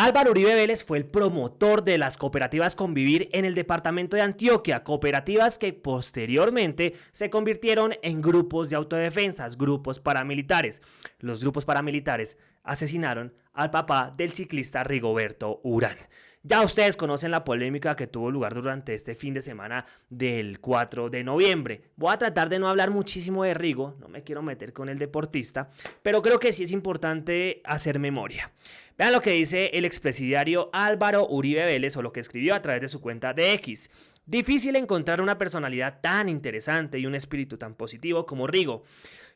Álvaro Uribe Vélez fue el promotor de las cooperativas Convivir en el departamento de Antioquia, cooperativas que posteriormente se convirtieron en grupos de autodefensas, grupos paramilitares. Los grupos paramilitares asesinaron al papá del ciclista Rigoberto Urán. Ya ustedes conocen la polémica que tuvo lugar durante este fin de semana del 4 de noviembre. Voy a tratar de no hablar muchísimo de Rigo, no me quiero meter con el deportista, pero creo que sí es importante hacer memoria. Vean lo que dice el expresidiario Álvaro Uribe Vélez, o lo que escribió a través de su cuenta de X. Difícil encontrar una personalidad tan interesante y un espíritu tan positivo como Rigo.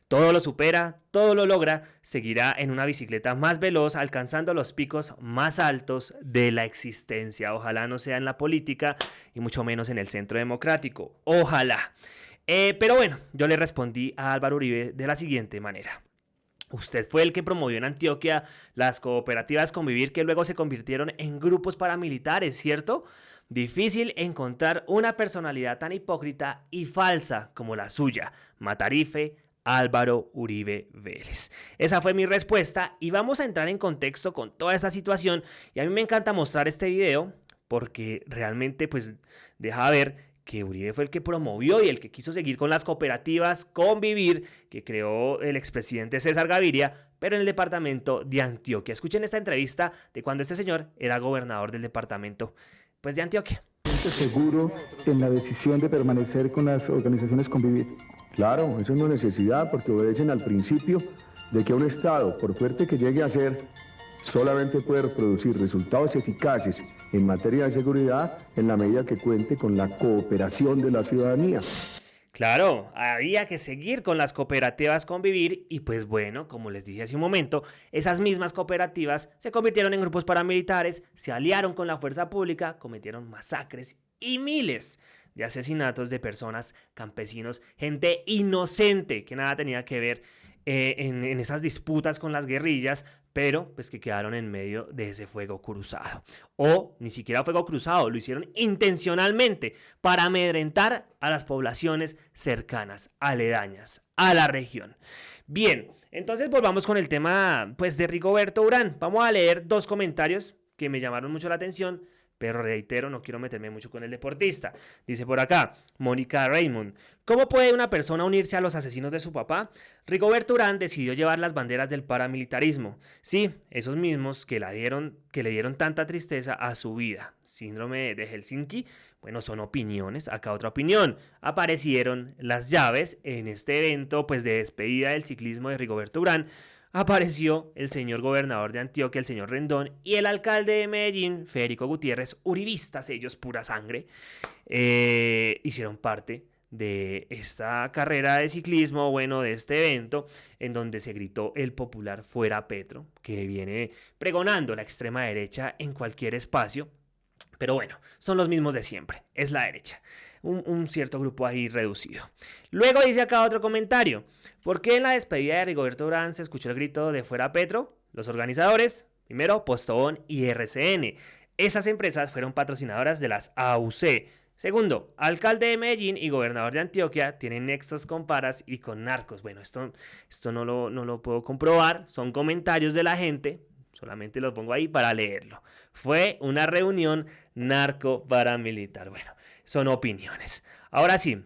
Todo lo supera, todo lo logra, seguirá en una bicicleta más veloz, alcanzando los picos más altos de la existencia. Ojalá no sea en la política y mucho menos en el centro democrático. Ojalá. Pero bueno, yo le respondí a Álvaro Uribe de la siguiente manera. Usted fue el que promovió en Antioquia las cooperativas Convivir que luego se convirtieron en grupos paramilitares, ¿cierto? Difícil encontrar una personalidad tan hipócrita y falsa como la suya. Matarife, Álvaro Uribe Vélez. Esa fue mi respuesta y vamos a entrar en contexto con toda esta situación. Y a mí me encanta mostrar este video porque realmente pues deja ver que Uribe fue el que promovió y el que quiso seguir con las cooperativas Convivir que creó el expresidente César Gaviria, pero en el departamento de Antioquia. Escuchen esta entrevista de cuando este señor era gobernador del departamento pues de Antioquia. ¿Seguro en la decisión de permanecer con las organizaciones Convivir? Claro, eso es una necesidad porque obedecen al principio de que un Estado, por fuerte que llegue a ser, solamente puede producir resultados eficaces en materia de seguridad en la medida que cuente con la cooperación de la ciudadanía. Claro, había que seguir con las cooperativas Convivir y pues bueno, como les dije hace un momento, esas mismas cooperativas se convirtieron en grupos paramilitares, se aliaron con la fuerza pública, cometieron masacres y miles de asesinatos de personas, campesinos, gente inocente que nada tenía que ver en esas disputas con las guerrillas, pero pues que quedaron en medio de ese fuego cruzado. O ni siquiera fuego cruzado, lo hicieron intencionalmente para amedrentar a las poblaciones cercanas, aledañas a la región. Bien, entonces volvamos con el tema pues de Rigoberto Urán. Vamos a leer dos comentarios que me llamaron mucho la atención, pero reitero, no quiero meterme mucho con el deportista. Dice por acá, Mónica Raymond, ¿cómo puede una persona unirse a los asesinos de su papá? Rigoberto Urán decidió llevar las banderas del paramilitarismo. Sí, esos mismos que le dieron tanta tristeza a su vida. Síndrome de Helsinki, bueno, son opiniones. Acá otra opinión. Aparecieron las llaves en este evento pues de despedida del ciclismo de Rigoberto Urán. Apareció el señor gobernador de Antioquia, el señor Rendón, y el alcalde de Medellín, Federico Gutiérrez, uribistas, ellos pura sangre, hicieron parte de esta carrera de ciclismo, bueno, de este evento, en donde se gritó el popular Fuera Petro, que viene pregonando la extrema derecha en cualquier espacio. Pero bueno, son los mismos de siempre, es la derecha. Un cierto grupo ahí reducido. Luego dice acá otro comentario. ¿Por qué en la despedida de Rigoberto Urán se escuchó el grito de Fuera Petro? Los organizadores, primero Postobón y RCN. Esas empresas fueron patrocinadoras de las AUC. Segundo, alcalde de Medellín y gobernador de Antioquia tienen nexos con paras y con narcos. Bueno, esto no lo puedo comprobar, son comentarios de la gente. Solamente lo pongo ahí para leerlo. Fue una reunión narco-paramilitar. Bueno, son opiniones. Ahora sí,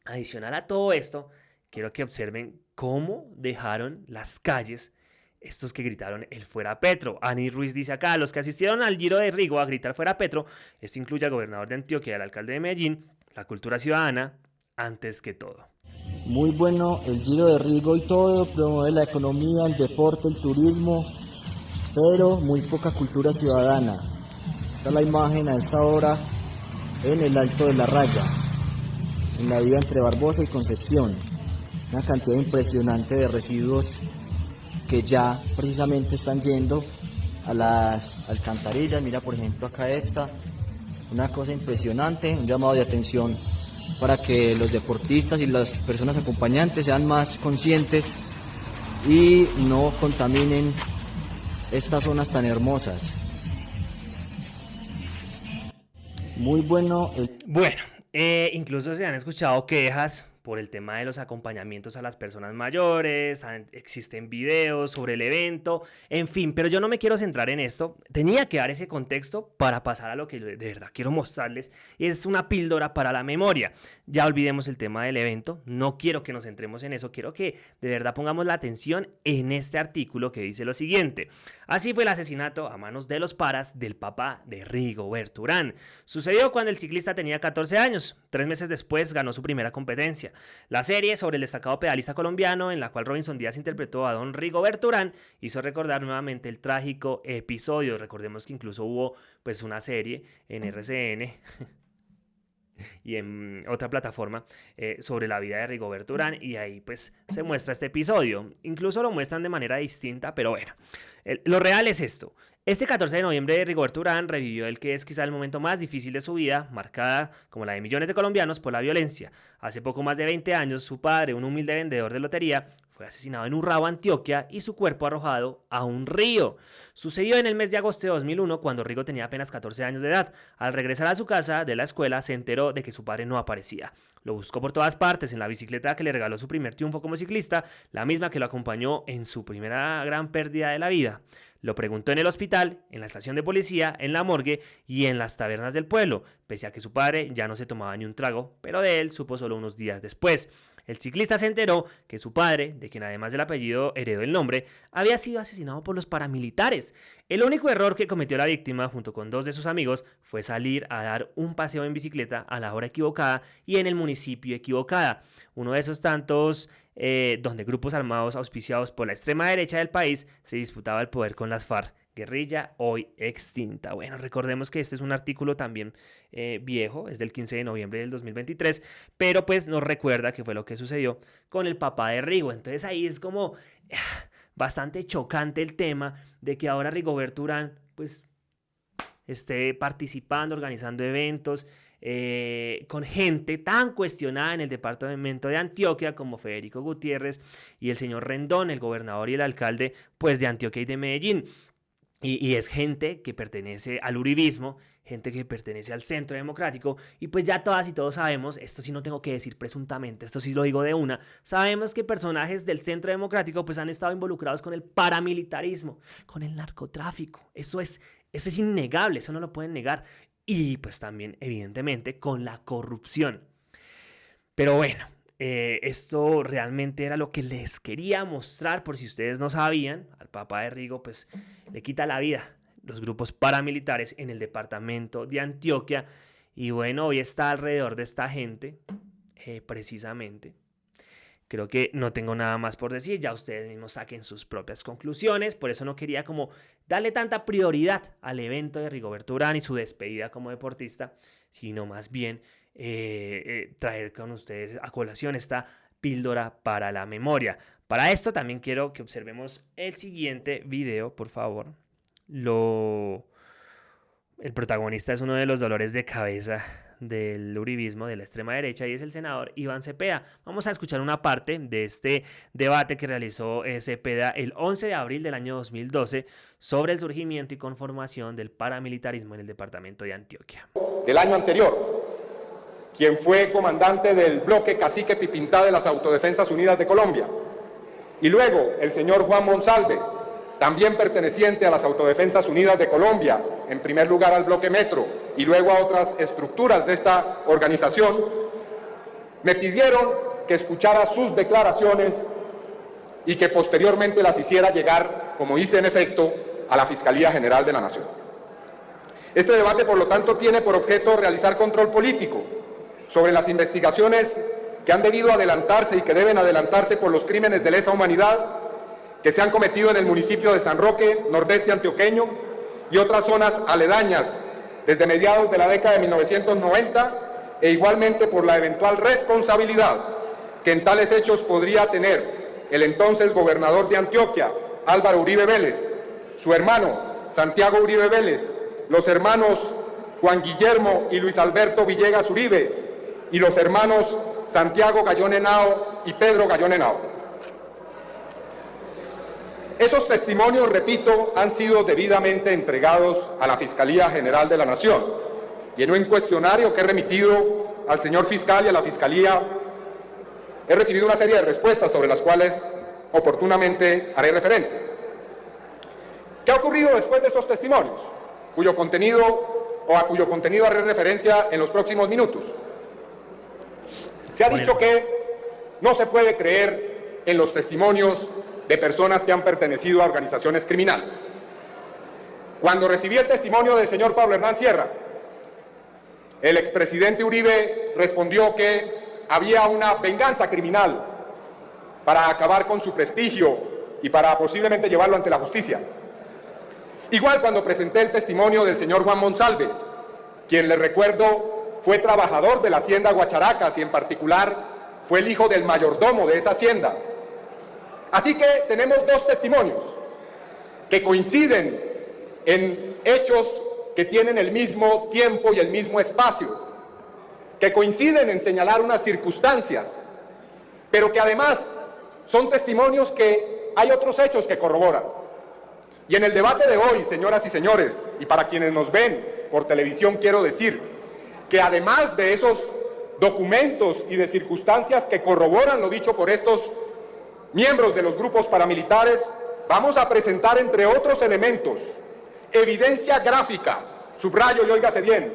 adicional a todo esto, quiero que observen cómo dejaron las calles estos que gritaron el Fuera Petro. Ani Ruiz dice acá, los que asistieron al Giro de Rigo a gritar Fuera Petro, esto incluye al gobernador de Antioquia y al alcalde de Medellín, la cultura ciudadana antes que todo. Muy bueno el Giro de Rigo y todo, promueve la economía, el deporte, el turismo, pero muy poca cultura ciudadana. Esta es la imagen a esta hora en el Alto de la Raya, en la vía entre Barbosa y Concepción. Una cantidad impresionante de residuos que ya precisamente están yendo a las alcantarillas. Mira, por ejemplo, acá esta, una cosa impresionante, un llamado de atención para que los deportistas y las personas acompañantes sean más conscientes y no contaminen estas zonas tan hermosas. Muy bueno. Bueno, incluso se han escuchado quejas por el tema de los acompañamientos a las personas mayores, existen videos sobre el evento, en fin, pero yo no me quiero centrar en esto. Tenía que dar ese contexto para pasar a lo que de verdad quiero mostrarles, y es una píldora para la memoria. Ya olvidemos el tema del evento, no quiero que nos centremos en eso, quiero que de verdad pongamos la atención en este artículo que dice lo siguiente: así fue el asesinato a manos de los paras del papá de Rigoberto Urán. Sucedió cuando el ciclista tenía 14 años, 3 meses después ganó su primera competencia. La serie sobre el destacado pedalista colombiano, en la cual Robinson Díaz interpretó a don Rigoberto Urán, hizo recordar nuevamente el trágico episodio. Recordemos que incluso hubo pues una serie en RCN y en otra plataforma sobre la vida de Rigoberto Urán, y ahí pues se muestra este episodio. Incluso lo muestran de manera distinta, pero bueno, lo real es esto. Este 14 de noviembre Rigoberto Urán revivió el que es quizá el momento más difícil de su vida, marcada como la de millones de colombianos por la violencia. Hace poco más de 20 años, su padre, un humilde vendedor de lotería, fue asesinado en Urrao, Antioquia, y su cuerpo arrojado a un río. Sucedió en el mes de agosto de 2001, cuando Rigo tenía apenas 14 años de edad. Al regresar a su casa de la escuela, se enteró de que su padre no aparecía. Lo buscó por todas partes, en la bicicleta que le regaló su primer triunfo como ciclista, la misma que lo acompañó en su primera gran pérdida de la vida. Lo preguntó en el hospital, en la estación de policía, en la morgue y en las tabernas del pueblo, pese a que su padre ya no se tomaba ni un trago, pero de él supo solo unos días después. El ciclista se enteró que su padre, de quien además del apellido heredó el nombre, había sido asesinado por los paramilitares. El único error que cometió la víctima, junto con 2 de sus amigos, fue salir a dar un paseo en bicicleta a la hora equivocada y en el municipio equivocada. Uno de esos tantos donde grupos armados auspiciados por la extrema derecha del país se disputaba el poder con las FARC, guerrilla hoy extinta. Bueno, recordemos que este es un artículo también viejo, es del 15 de noviembre del 2023, pero pues nos recuerda que fue lo que sucedió con el papá de Rigo. Entonces ahí es como bastante chocante el tema de que ahora Rigoberto Urán pues esté participando, organizando eventos con gente tan cuestionada en el departamento de Antioquia como Federico Gutiérrez y el señor Rendón, el gobernador y el alcalde pues de Antioquia y de Medellín. Y es gente que pertenece al uribismo, gente que pertenece al Centro Democrático, y pues ya todas y todos sabemos, esto sí no tengo que decir presuntamente, esto sí lo digo de una, sabemos que personajes del Centro Democrático pues han estado involucrados con el paramilitarismo, con el narcotráfico. Eso es innegable, eso no lo pueden negar, y pues también evidentemente con la corrupción. Pero bueno, esto realmente era lo que les quería mostrar, por si ustedes no sabían. Al papá de Rigo pues le quita la vida los grupos paramilitares en el departamento de Antioquia, y bueno, hoy está alrededor de esta gente, precisamente. Creo que no tengo nada más por decir, ya ustedes mismos saquen sus propias conclusiones, por eso no quería como darle tanta prioridad al evento de Rigoberto Urán y su despedida como deportista, sino más bien traer con ustedes a colación esta píldora para la memoria. Para esto también quiero que observemos el siguiente video, por favor. El protagonista es uno de los dolores de cabeza del uribismo, de la extrema derecha, y es el senador Iván Cepeda. Vamos a escuchar una parte de este debate que realizó Cepeda el 11 de abril del año 2012 sobre el surgimiento y conformación del paramilitarismo en el departamento de Antioquia. Del año anterior, quien fue comandante del bloque Cacique Pipintá de las Autodefensas Unidas de Colombia, y luego el señor Juan Monsalve, también perteneciente a las Autodefensas Unidas de Colombia, en primer lugar al bloque Metro y luego a otras estructuras de esta organización, me pidieron que escuchara sus declaraciones y que posteriormente las hiciera llegar, como hice en efecto, a la Fiscalía General de la Nación. Este debate, por lo tanto, tiene por objeto realizar control político sobre las investigaciones que han debido adelantarse y que deben adelantarse por los crímenes de lesa humanidad que se han cometido en el municipio de San Roque, nordeste antioqueño, y otras zonas aledañas desde mediados de la década de 1990, e igualmente por la eventual responsabilidad que en tales hechos podría tener el entonces gobernador de Antioquia, Álvaro Uribe Vélez, su hermano Santiago Uribe Vélez, los hermanos Juan Guillermo y Luis Alberto Villegas Uribe, y los hermanos Santiago Gallón Henao y Pedro Gallón Henao. Esos testimonios, repito, han sido debidamente entregados a la Fiscalía General de la Nación, y en un cuestionario que he remitido al señor fiscal y a la Fiscalía he recibido una serie de respuestas sobre las cuales oportunamente haré referencia. ¿Qué ha ocurrido después de estos testimonios? A cuyo contenido haré referencia en los próximos minutos. Se ha dicho que no se puede creer en los testimonios de personas que han pertenecido a organizaciones criminales. Cuando recibí el testimonio del señor Pablo Hernán Sierra, el expresidente Uribe respondió que había una venganza criminal para acabar con su prestigio y para posiblemente llevarlo ante la justicia. Igual cuando presenté el testimonio del señor Juan Monsalve, quien, le recuerdo, fue trabajador de la hacienda Guacharacas y en particular fue el hijo del mayordomo de esa hacienda. Así que tenemos dos testimonios que coinciden en hechos que tienen el mismo tiempo y el mismo espacio, que coinciden en señalar unas circunstancias, pero que además son testimonios que hay otros hechos que corroboran. Y en el debate de hoy, señoras y señores, y para quienes nos ven por televisión, quiero decir que además de esos documentos y de circunstancias que corroboran lo dicho por estos miembros de los grupos paramilitares, vamos a presentar, entre otros elementos, evidencia gráfica, subrayo y óigase bien,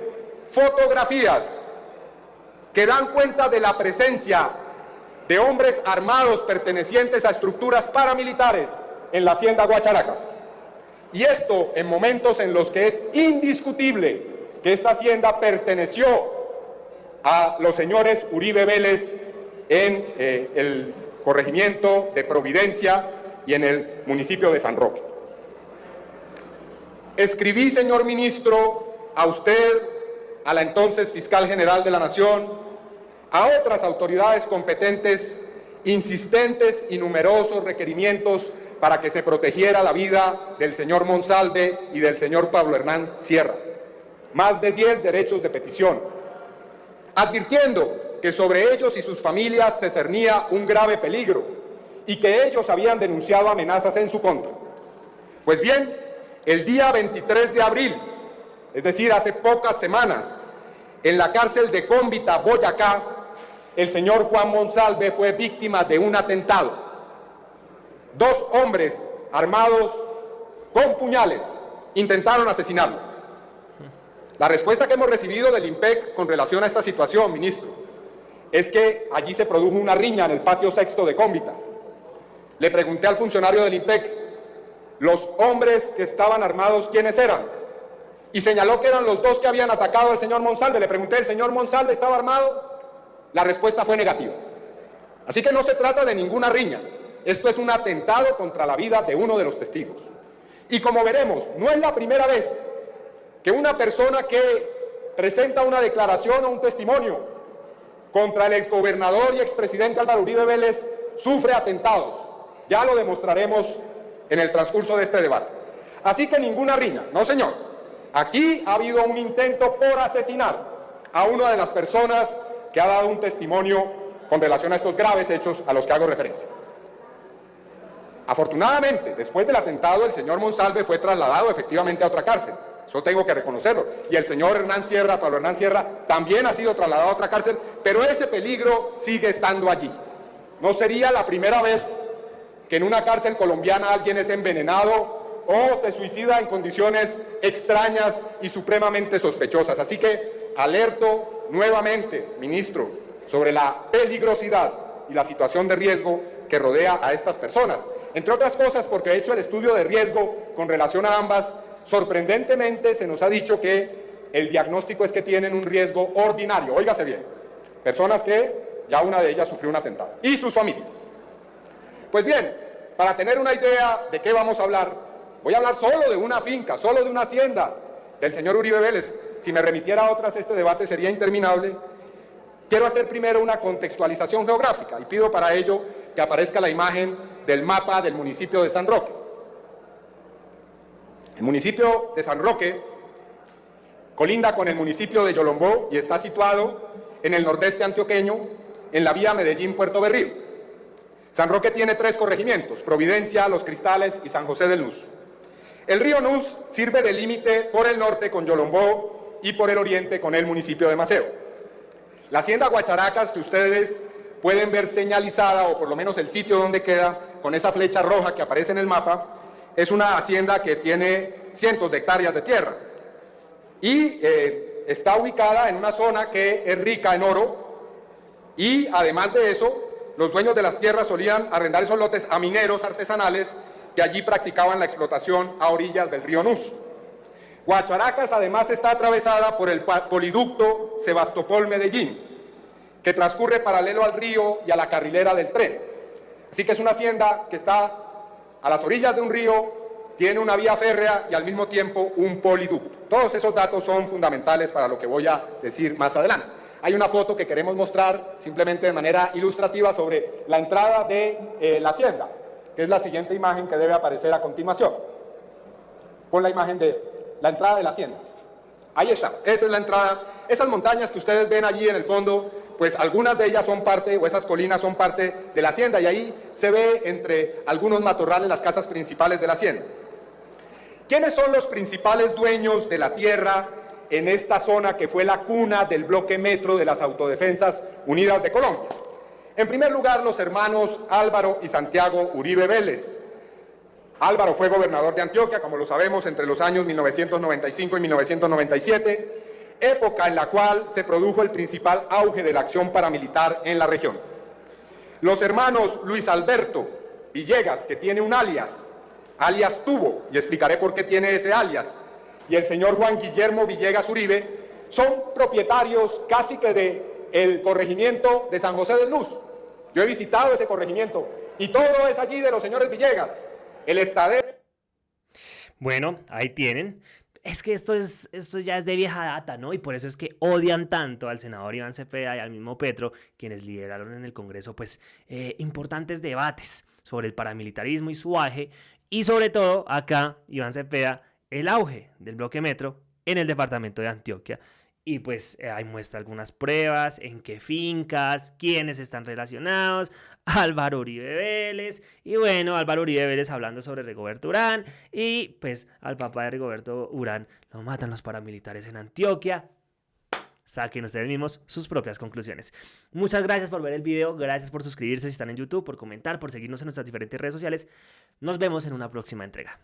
fotografías que dan cuenta de la presencia de hombres armados pertenecientes a estructuras paramilitares en la hacienda Guacharacas. Y esto en momentos en los que es indiscutible que esta hacienda perteneció a los señores Uribe Vélez en el corregimiento de Providencia y en el municipio de San Roque. Escribí, señor ministro, a usted, a la entonces fiscal general de la Nación, a otras autoridades competentes, insistentes y numerosos requerimientos para que se protegiera la vida del señor Monsalve y del señor Pablo Hernán Sierra. Más de 10 derechos de petición, advirtiendo que sobre ellos y sus familias se cernía un grave peligro y que ellos habían denunciado amenazas en su contra. Pues bien, el día 23 de abril, es decir, hace pocas semanas, en la cárcel de Cómbita, Boyacá, el señor Juan Monsalve fue víctima de un atentado. 2 hombres armados con puñales intentaron asesinarlo. La respuesta que hemos recibido del IMPEC con relación a esta situación, ministro, es que allí se produjo una riña en el patio sexto de Cómbita. Le pregunté al funcionario del IMPEC, los hombres que estaban armados, ¿quiénes eran? Y señaló que eran los 2 que habían atacado al señor Monsalve. Le pregunté, ¿el señor Monsalve estaba armado? La respuesta fue negativa. Así que no se trata de ninguna riña. Esto es un atentado contra la vida de uno de los testigos. Y como veremos, no es la primera vez que una persona que presenta una declaración o un testimonio contra el exgobernador y expresidente Álvaro Uribe Vélez sufre atentados. Ya lo demostraremos en el transcurso de este debate. Así que ninguna riña, no señor. Aquí ha habido un intento por asesinar a una de las personas que ha dado un testimonio con relación a estos graves hechos a los que hago referencia. Afortunadamente, después del atentado, el señor Monsalve fue trasladado efectivamente a otra cárcel. Eso tengo que reconocerlo. Y el señor Hernán Sierra, Pablo Hernán Sierra, también ha sido trasladado a otra cárcel, pero ese peligro sigue estando allí. No sería la primera vez que en una cárcel colombiana alguien es envenenado o se suicida en condiciones extrañas y supremamente sospechosas. Así que alerto nuevamente, ministro, sobre la peligrosidad y la situación de riesgo que rodea a estas personas. Entre otras cosas porque he hecho el estudio de riesgo con relación a ambas. Sorprendentemente se nos ha dicho que el diagnóstico es que tienen un riesgo ordinario. Óigase bien, personas que ya una de ellas sufrió un atentado y sus familias. Pues bien, para tener una idea de qué vamos a hablar, voy a hablar solo de una finca, solo de una hacienda del señor Uribe Vélez. Si me remitiera a otras, este debate sería interminable. Quiero hacer primero una contextualización geográfica y pido para ello que aparezca la imagen del mapa del municipio de San Roque. El municipio de San Roque colinda con el municipio de Yolombó y está situado en el nordeste antioqueño, en la vía Medellín-Puerto Berrío. San Roque tiene 3 corregimientos: Providencia, Los Cristales y San José del Nus. El río Nus sirve de límite por el norte con Yolombó y por el oriente con el municipio de Maceo. La hacienda Guacharacas, que ustedes pueden ver señalizada, o por lo menos el sitio donde queda, con esa flecha roja que aparece en el mapa, es una hacienda que tiene cientos de hectáreas de tierra y está ubicada en una zona que es rica en oro, y además de eso, los dueños de las tierras solían arrendar esos lotes a mineros artesanales que allí practicaban la explotación a orillas del río Nus. Guacharacas además está atravesada por el poliducto Sebastopol-Medellín, que transcurre paralelo al río y a la carrilera del tren. Así que es una hacienda que está a las orillas de un río, tiene una vía férrea y al mismo tiempo un poliducto. Todos esos datos son fundamentales para lo que voy a decir más adelante. Hay una foto que queremos mostrar simplemente de manera ilustrativa sobre la entrada de la hacienda, que es la siguiente imagen que debe aparecer a continuación. Pon la imagen de la entrada de la hacienda. Ahí está, esa es la entrada. Esas montañas que ustedes ven allí en el fondo, pues algunas de ellas son parte, o esas colinas son parte de la hacienda, y ahí se ve entre algunos matorrales las casas principales de la hacienda. ¿Quiénes son los principales dueños de la tierra en esta zona que fue la cuna del bloque metro de las Autodefensas Unidas de Colombia? En primer lugar, los hermanos Álvaro y Santiago Uribe Vélez. Álvaro fue gobernador de Antioquia, como lo sabemos, entre los años 1995 y 1997, época en la cual se produjo el principal auge de la acción paramilitar en la región. Los hermanos Luis Alberto Villegas, que tiene un alias Tubo, y explicaré por qué tiene ese alias, y el señor Juan Guillermo Villegas Uribe, son propietarios casi que del corregimiento de San José de Luz. Yo he visitado ese corregimiento y todo es allí de los señores Villegas. El estadero. Bueno, ahí tienen. Es que esto ya es de vieja data, ¿no? Y por eso es que odian tanto al senador Iván Cepeda y al mismo Petro, quienes lideraron en el Congreso, pues, importantes debates sobre el paramilitarismo y su auge, y sobre todo, acá, Iván Cepeda, el auge del bloque metro en el departamento de Antioquia. Y pues ahí muestra algunas pruebas, en qué fincas, quiénes están relacionados, Álvaro Uribe Vélez, y bueno, Álvaro Uribe Vélez hablando sobre Rigoberto Urán, y pues al papá de Rigoberto Urán lo matan los paramilitares en Antioquia. Saquen ustedes mismos sus propias conclusiones. Muchas gracias por ver el video, gracias por suscribirse si están en YouTube, por comentar, por seguirnos en nuestras diferentes redes sociales. Nos vemos en una próxima entrega.